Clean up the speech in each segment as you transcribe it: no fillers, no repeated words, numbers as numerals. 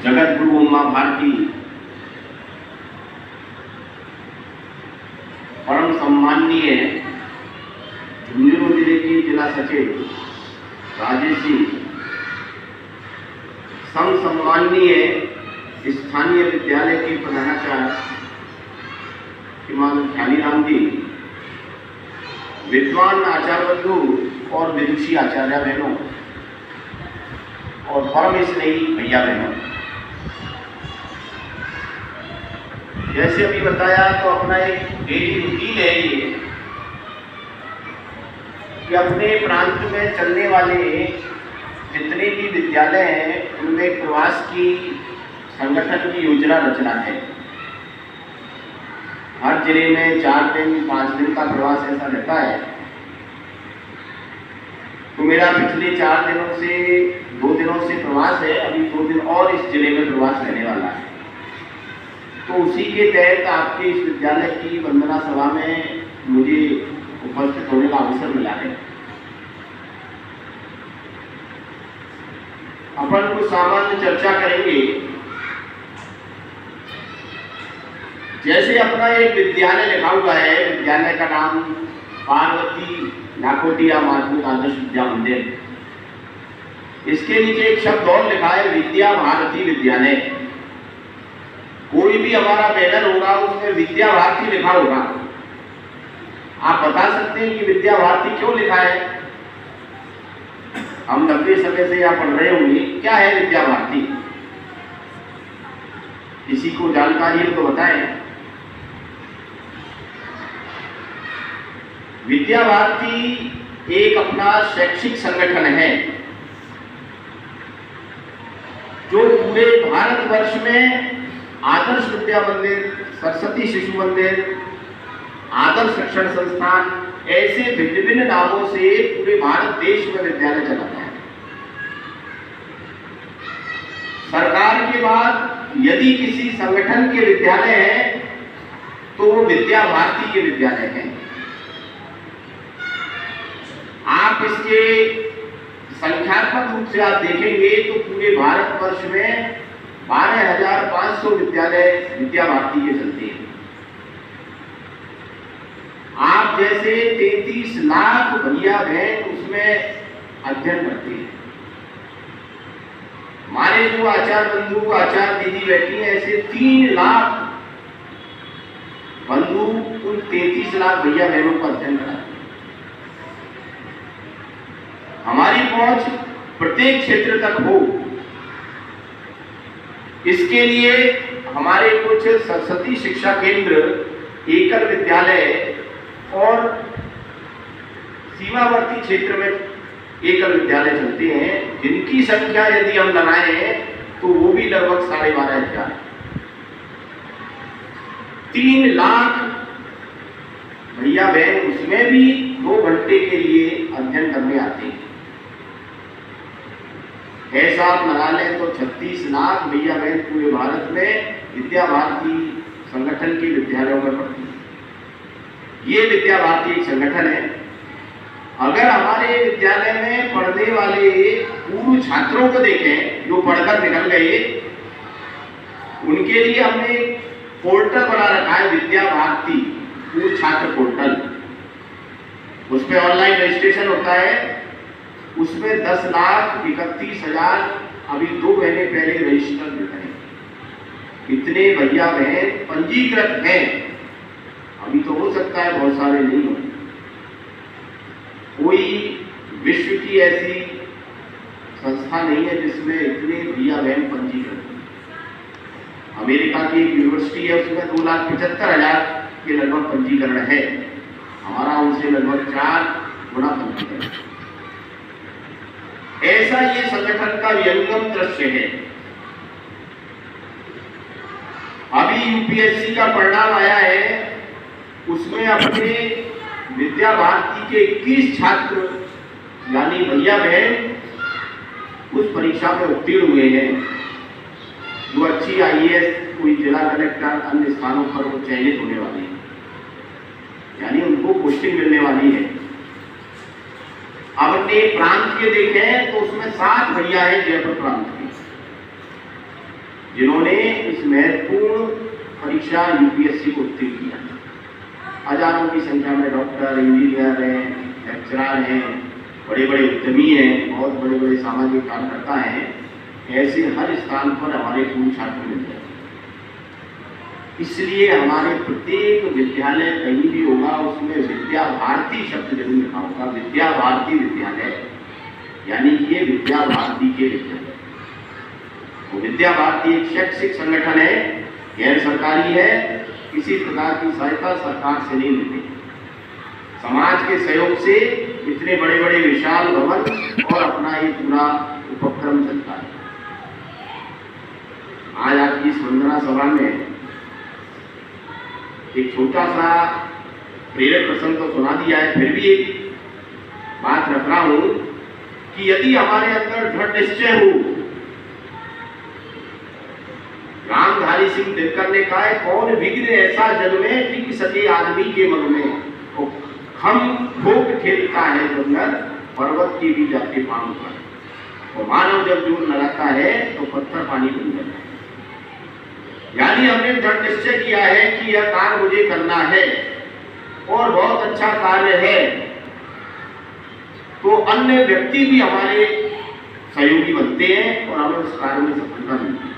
जगत गुरु उमा भारती, परम सम्माननीय झुंझुनू जिले की जिला सचिव राजेश जी, सम सम्माननीय स्थानीय विद्यालय के प्रधानाचार्य श्रीमान ख्यालीराम जी, विद्वान आचार्य बंधु और विदुषी आचार्य बहनों और परम स्नेही भैया बहनों, जैसे अभी बताया तो अपना एक डेली रूटीन है ये कि अपने प्रांत में चलने वाले जितने भी विद्यालय हैं उनमें प्रवास की संगठन की योजना रचना है। हर जिले में 4 दिन 5 दिन का प्रवास ऐसा रहता है। तो मेरा पिछले 4 दिनों से 2 दिनों से प्रवास है, अभी 2 दिन और इस जिले में प्रवास रहने वाला है। तो उसी के तहत आपके इस विद्यालय की वंदना सभा में मुझे उपस्थित होने का अवसर मिला है। अपन कुछ सामान्य चर्चा करेंगे। जैसे अपना एक विद्यालय लिखा हुआ है, विद्यालय का नाम पार्वती नाकोटिया माध्यमिक आदर्श विद्या मंदिर। इसके नीचे एक शब्द और लिखा है, विद्या भारती विद्यालय। कोई भी हमारा बैनर होगा उसमें विद्या भारती लिखा होगा। आप बता सकते हैं कि विद्या भारती क्यों लिखा है? हम लंबे समय से यहाँ पढ़ रहे होंगे, क्या है विद्या भारती? किसी को जानकारी है तो बताएं। विद्या भारती एक अपना शैक्षिक संगठन है जो पूरे भारतवर्ष में आदर्श विद्या मंदिर, सरस्वती शिशु मंदिर, आदर्श शिक्षण संस्थान, ऐसे भिन्न भिन्न नामों से पूरे भारत देश में विद्यालय चलाता है। सरकार के बाद यदि किसी संगठन के विद्यालय हैं तो वो विद्या भारती के विद्यालय हैं। आप इसके संख्यात्मक रूप से आप देखेंगे तो पूरे भारतवर्ष में 12,500 विद्यालय विद्या भारती के चलते हैं। आप जैसे 33 लाख भैया बहन उसमें अध्ययन करते हैं। हमारे जो आचार्य बंधु आचार्य दीदी बैठी हैं, ऐसे 3 लाख बंधु उन 33 लाख भैया बहनों को अध्ययन कराते हैं। हमारी पहुंच प्रत्येक क्षेत्र तक हो, इसके लिए हमारे कुछ सरस्वती शिक्षा केंद्र, एकल विद्यालय और सीमावर्ती क्षेत्र में एकल विद्यालय चलते हैं, जिनकी संख्या यदि हम लगाएं तो वो भी लगभग 12,500। 3 लाख भैया बहन उसमें भी 2 घंटे के लिए अध्ययन करने आते हैं। ऐसा आप लगा लें तो 36 लाख भैया बहन पूरे भारत में विद्या भारती संगठन के विद्यालयों में पढ़ती है। ये विद्या भारती एक संगठन है। अगर हमारे विद्यालय में पढ़ने वाले पूर्व छात्रों को देखें जो पढ़कर निकल गए, उनके लिए हमने पोर्टल बना रखा है, विद्या भारती पूर्व छात्र पोर्टल। उस पर ऑनलाइन रजिस्ट्रेशन होता है। उसमें 10,31,000 अभी 2 महीने पहले रजिस्टर हुए हैं। इतने भैया बहन पंजीकृत हैं। अभी तो हो सकता है बहुत सारे नहीं हो। कोई विश्व की ऐसी संस्था नहीं है जिसमें इतने भैया बहन पंजीकृत हैं। अमेरिका की एक यूनिवर्सिटी है, उसमें 2,75,000 के लगभग पंजीकरण है। हमारा उनसे लगभग 4 गुना पंजीकरण। ऐसा ये संगठन का विहंगम दृश्य है। अभी यूपीएससी का परिणाम आया है, उसमें अपने विद्या भारती के 21 छात्र यानी भैया बहन उस परीक्षा में उत्तीर्ण हुए हैं। जो अच्छी आईएएस, कोई जिला कलेक्टर, अन्य स्थानों पर वो चयनित होने वाले हैं, यानी उनको पोस्टिंग मिलने वाली है। अब अपने प्रांत के देखें तो उसमें 7 भैया हैं जयपुर प्रांत के। जिन्होंने इस महत्वपूर्ण परीक्षा यूपीएससी को उत्तीर्ण किया। हजारों की संख्या में डॉक्टर, इंजीनियर हैं, लेक्चरर हैं, बड़े बड़े उद्यमी हैं, बहुत बड़े बड़े सामाजिक कार्यकर्ता हैं। ऐसे हर स्थान पर हमारे पूर्व छात्र मिलते हैं। इसलिए हमारे प्रत्येक विद्यालय कहीं भी होगा उसमें विद्या भारती शब्द जरूर लिखा होगा। विद्या भारती विद्यालय, यानी कि ये विद्या भारती के विद्यालय। तो विद्या भारती एक शैक्षिक संगठन है, गैर सरकारी है, किसी प्रकार की सहायता सरकार से नहीं मिलती। समाज के सहयोग से इतने बड़े बड़े विशाल भवन और अपना ये पूरा उपक्रम चलता है। आज आपकी इस वंदना सभा में एक छोटा सा प्रेरक प्रसंग तो सुना दिया है, फिर भी एक बात रख रहा हूं कि यदि हमारे अंदर दृढ़ निश्चय हो, रामधारी सिंह दिनकर ने कहा है, कौन विघ्न ऐसा जग में टिक सके आदमी के मन में, तो हम ठोक ठेलता है जंगल पर्वत की भी जाके पांव पर, तो मानव जब जोर लगाता है तो पत्थर पानी बन जाता है। यानी हमने दृढ़ निश्चय किया है कि यह कार्य मुझे करना है और बहुत अच्छा कार्य है, तो अन्य व्यक्ति भी हमारे सहयोगी बनते हैं और हमें उस कार्य में सफलता मिलती है।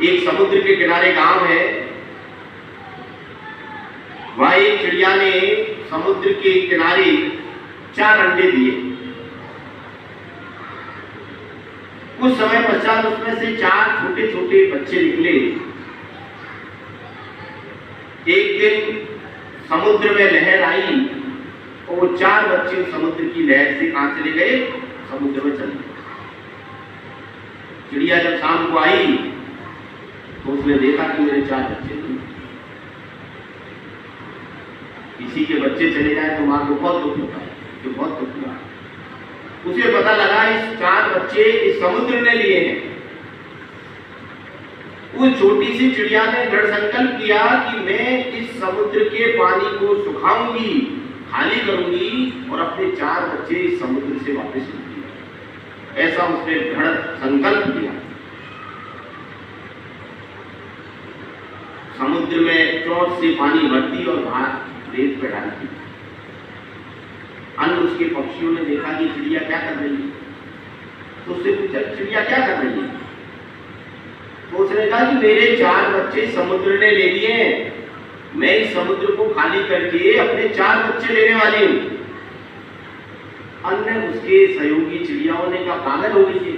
एक समुद्र के किनारे गांव है, वह एक चिड़िया ने समुद्र के किनारे 4 अंडे दिए। कुछ समय पश्चात उसमें से 4 छोटे छोटे बच्चे निकले। एक दिन समुद्र में लहर आई और वो 4 बच्चे समुद्र की लहर से कहां चले गए, समुद्र में चले गए। चिड़िया जब शाम को आई तो उसने देखा कि मेरे 4 बच्चे नहीं। किसी के बच्चे चले जाए तो मां को बहुत दुख होता है, तो बहुत दुख हुआ। उसे पता लगा इस 4 बच्चे इस समुद्र ने लिए हैं। उस छोटी सी चिड़िया ने दृढ़ संकल्प किया कि मैं इस समुद्र के पानी को सुखाऊंगी, खाली करूंगी और अपने 4 बच्चे इस समुद्र से वापस लाऊंगी। ऐसा उसने दृढ़ संकल्प किया। समुद्र में चोट से पानी भरती और बाहर रेत पे डालती। अन्य उसके पक्षियों ने देखा कि चिड़िया क्या कर रही है, तो उससे पूछा चिड़िया क्या कर रही है, तो उसने कहा कि मेरे 4 बच्चे समुद्र ने ले लिए हैं, मैं इस समुद्र को खाली करके अपने 4 बच्चे लेने वाली हूं। अन्य उसके सहयोगी चिड़ियाओं ने कहा पागल हो गई,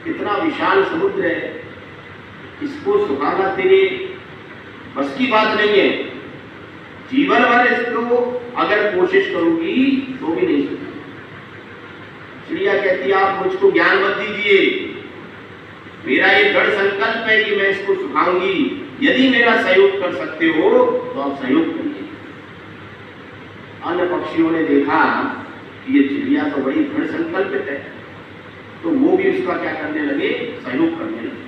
कितना विशाल समुद्र है, इसको सुखाना तेरे बस की बात नहीं है, जीवन भर इसको अगर कोशिश करूंगी तो भी नहीं सकती। चिड़िया कहती है आप मुझको ज्ञान मत दीजिए, मेरा ये दृढ़ संकल्प है कि मैं इसको सुखाऊंगी, यदि मेरा सहयोग कर सकते हो तो आप सहयोग करिए। अन्य पक्षियों ने देखा कि ये चिड़िया तो बड़ी दृढ़ संकल्पित है, तो वो भी उसका क्या करने लगे, सहयोग करने लगे।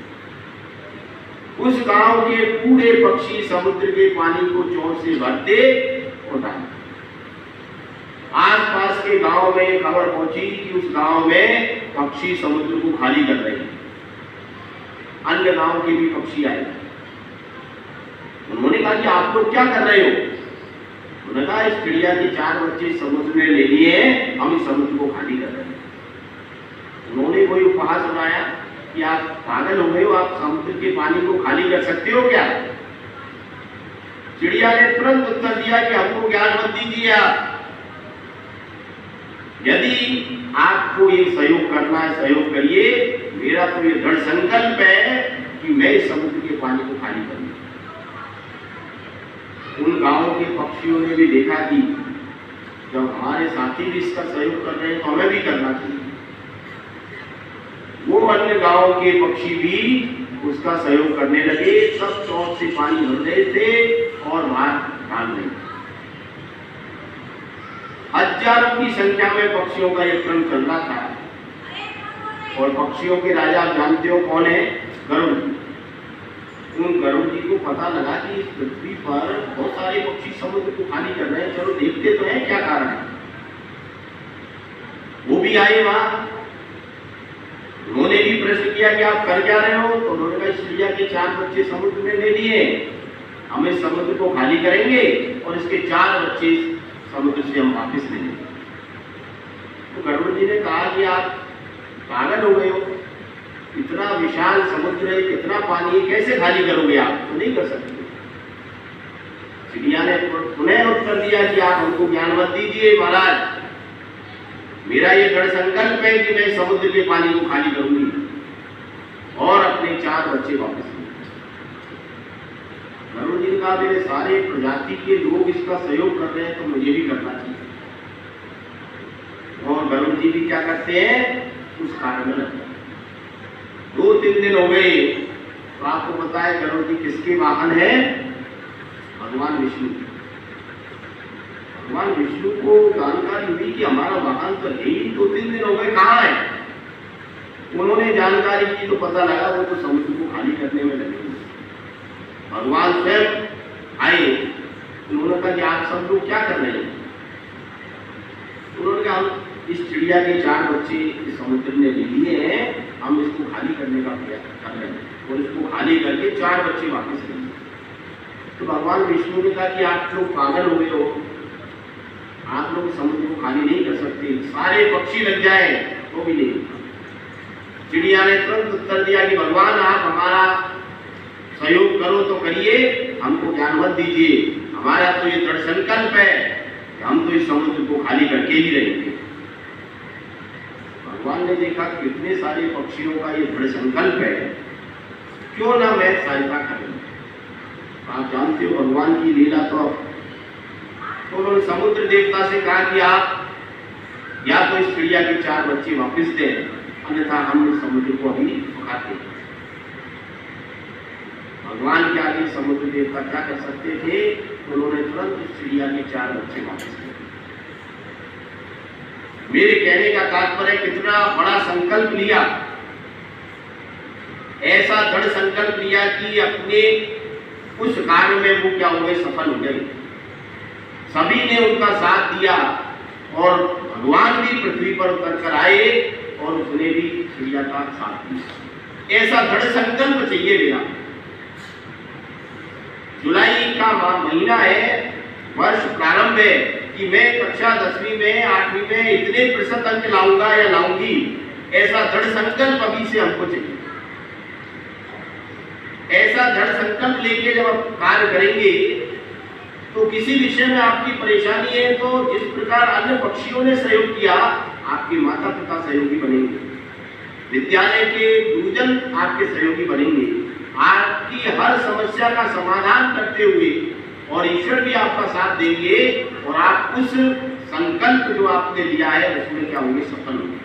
उस गांव के पूरे पक्षी समुद्र के पानी को चोट से भरते और डालते। आसपास के गांव में खबर पहुंची कि उस गांव में पक्षी समुद्र को खाली कर रहे हैं। अन्य गांव के भी पक्षी आए, उन्होंने कहा कि आप लोग क्या कर रहे हो? उन्होंने कहा इस चिड़िया के 4 बच्चे समुद्र में ले लिए, हम इस समुद्र को खाली कर रहे हैं। उन्होंने कोई उपहास सुनाया कि आप पागल हो गए हो, आप समुद्र के पानी को खाली कर सकते हो क्या? चिड़िया ने तुरंत उत्तर दिया कि हमको ज्ञान मत दीजिए आप, यदि आपको ये सहयोग करना है सहयोग करिए, मेरा तो ये दृढ़ संकल्प है कि मैं इस समुद्र के पानी को खाली करूंगा। उन गांवों के पक्षियों ने भी देखा कि जब हमारे साथी भी इसका सहयोग कर रहे हैं तो हमें भी करना चाहिए। वो अन्य गांव के पक्षी भी उसका सहयोग करने लगे, सब चोट से पानी भर रहे थे और बाहर डाल रहे थे। हजारों की संख्या में पक्षियों का एक क्रम चल रहा था और पक्षियों के राजा आप जानते हो कौन है? गरुड़ जी। उन गरुड़ जी को पता लगा कि इस पृथ्वी पर बहुत सारे पक्षी समुद्र को खाली कर रहे हैं, चलो देखते तो हैं क्या कारण है। वो भी आए वहां उन्होंने भी प्रश्न किया कि आप कर क्या रहे हो, तो उन्होंने कहा इस चिड़िया के 4 बच्चे समुद्र में ले लिए, हम इस समुद्र को खाली करेंगे और इसके 4 बच्चे समुद्र से हम वापस लेंगे। तो गरुड़ जी ने कहा कि आप पागल हो गए हो, इतना विशाल समुद्र है, कितना पानी है, कैसे खाली करोगे आप, तो नहीं कर सकते। चिड़िया ने पुनः उत्तर दिया कि आप हमको ज्ञान मत दीजिए महाराज, मेरा ये दृढ़ संकल्प है कि मैं समुद्र के पानी को खाली करूंगी और अपने 4 बच्चे वापस लूंगी। गरुड़ जी ने कहा मेरे सारे प्रजाति के लोग इसका सहयोग कर रहे हैं तो मुझे भी करना चाहिए। और गरुड़ जी भी क्या करते हैं, उस कार्य में लगते हैं। 2-3 दिन हो गए, तो आपको पता है गरुड़ जी किसके वाहन है, भगवान विष्णु। भगवान विष्णु को जानकारी हुई कि हमारा वाहन तो है ही, 2-3 दिन हो गए, कहाँ है। उन्होंने जानकारी की तो पता लगा वो तो समुद्र को खाली करने में लगे। भगवान स्वयं आए, उन्होंने कहा कि आप सब लोग क्या कर रहे हैं। उन्होंने कहा हम इस चिड़िया के 4 बच्चे इस समुद्र ने ले लिए हैं, हम इसको खाली करने का प्रयास कर रहे हैं और इसको खाली करके 4 बच्चे वापस लेंगे। तो भगवान विष्णु ने कहा कि आप लोग पागल हो गए हो, आप लोग समुद्र को खाली नहीं कर सकते, सारे पक्षी लग जाए तो भी नहीं। चिड़िया ने तुरंत उत्तर दिया कि भगवान आप हमारा सहयोग करो तो करिए, हमको ज्ञान मत दीजिए, हमारा तो ये दृढ़ संकल्प है कि हम तो इस समुद्र को खाली करके ही रहेंगे। भगवान ने देखा कितने सारे पक्षियों का ये दृढ़ संकल्प है, क्यों ना मैं सहायता करूं। आप जानते हो भगवान की लीला तो उन्होंने समुद्र देवता से कहा कि आप या तो इस चिड़िया के 4 बच्चे वापस दें, अन्यथा हम इस समुद्र को अभी पकाते हैं। भगवान के आगे समुद्र देवता क्या कर सकते थे, उन्होंने तुरंत इस चिड़िया के 4 बच्चे वापस दिए। मेरे कहने का तात्पर्य कितना बड़ा संकल्प लिया, ऐसा दृढ़ संकल्प लिया कि अपने उस कार्य में वो क्या हो गए, सफल हो गए। सभी ने उनका साथ दिया और भगवान भी पृथ्वी पर उतर कर आए और उसने भी चिड़िया का साथ दिया। ऐसा दृढ़ संकल्प चाहिए मेरा। जुलाई का महीना है, वर्ष प्रारंभ है कि मैं कक्षा 10वीं में 8वीं में इतने प्रतिशत अंक लाऊंगा या लाऊंगी, ऐसा दृढ़ संकल्प अभी से हमको चाहिए। ऐसा दृढ़ संकल्प लेके जब आप कार्य करेंगे तो किसी विषय में आपकी परेशानी है तो जिस प्रकार अन्य पक्षियों ने सहयोग किया, आपके माता पिता सहयोगी बनेंगे, विद्यालय के गुरुजन आपके सहयोगी बनेंगे, आपकी हर समस्या का समाधान करते हुए और ईश्वर भी आपका साथ देंगे और आप उस संकल्प जो आपने लिया है उसमें क्या होंगे, सफल होंगे।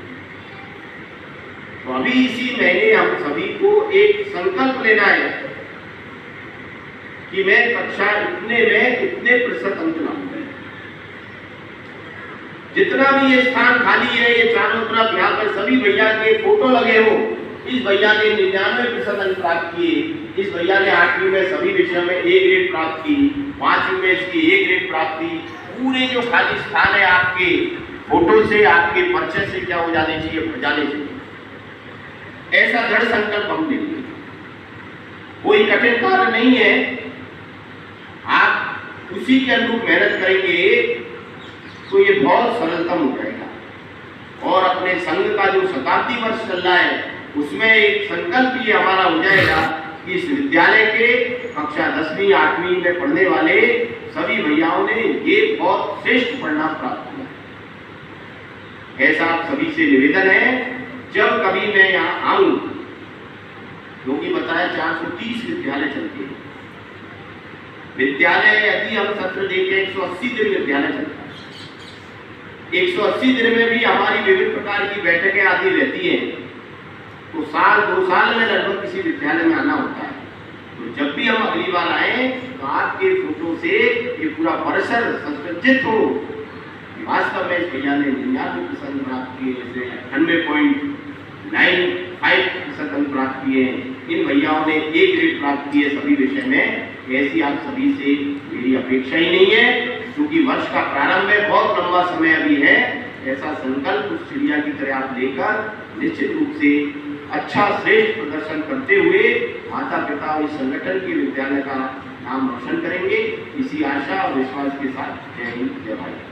तो अभी इसी महीने हम सभी को एक संकल्प लेना है कि मैं कक्षा इतने में इतने प्रतिशत अंक लाऊंगा। जितना भी ये स्थान खाली है, ये चारों तरफ यहाँ पर सभी भैया के फोटो लगे हो, इस भैया ने 99% अंक प्राप्त किए, इस भैया ने 8वीं में सभी विषयों में A ग्रेड प्राप्त की, 5वीं में इसकी A ग्रेड प्राप्त की। पूरे जो खाली स्थान है आपके फोटो से, आपके परिचय से क्या हो जाने चाहिए, भर जाने चाहिए। ऐसा दृढ़ संकल्प हम लेंगे। कोई कठिन कार्य नहीं है, आप उसी के अनुरूप मेहनत करेंगे तो ये बहुत सरलतम हो जाएगा। और अपने संघ का जो शताब्दी वर्ष चल रहा है उसमें एक संकल्प ये हमारा हो जाएगा कि इस विद्यालय के कक्षा 10वीं 8वीं में पढ़ने वाले सभी भैयाओं ने ये बहुत श्रेष्ठ परिणाम प्राप्त किया। ऐसा आप सभी से निवेदन है, जब कभी मैं यहाँ आऊं, क्योंकि बताया 430 विद्यालय चलते हैं। विद्यालय यदि हम सत्र देखें 180 दिन विद्यालय चलता है। 180 दिन में भी हमारी विभिन्न प्रकार की बैठकें आती रहती हैं, तो साल 2 साल में लगभग किसी विद्यालय में आना होता है। तो जब भी हम अगली बार आए तो आपके फोटो से ये पूरा परिसर संस्कृत हो। वास्तव में इस भैया ने 99% प्राप्त किए, जैसे 98.95% अंक प्राप्त किए। इन भैयाओं ने A ग्रेड प्राप्त किए सभी विषय में। ऐसी आप सभी से मेरी अपेक्षा ही नहीं है, क्योंकि वर्ष का प्रारंभ है, बहुत लंबा समय अभी है। ऐसा संकल्प उस चिड़िया की तरह आप लेकर निश्चित रूप से अच्छा श्रेष्ठ प्रदर्शन करते हुए माता पिता और इस संगठन के विद्यालय का नाम रोशन करेंगे। इसी आशा और विश्वास के साथ जय हिंद, जय भारत।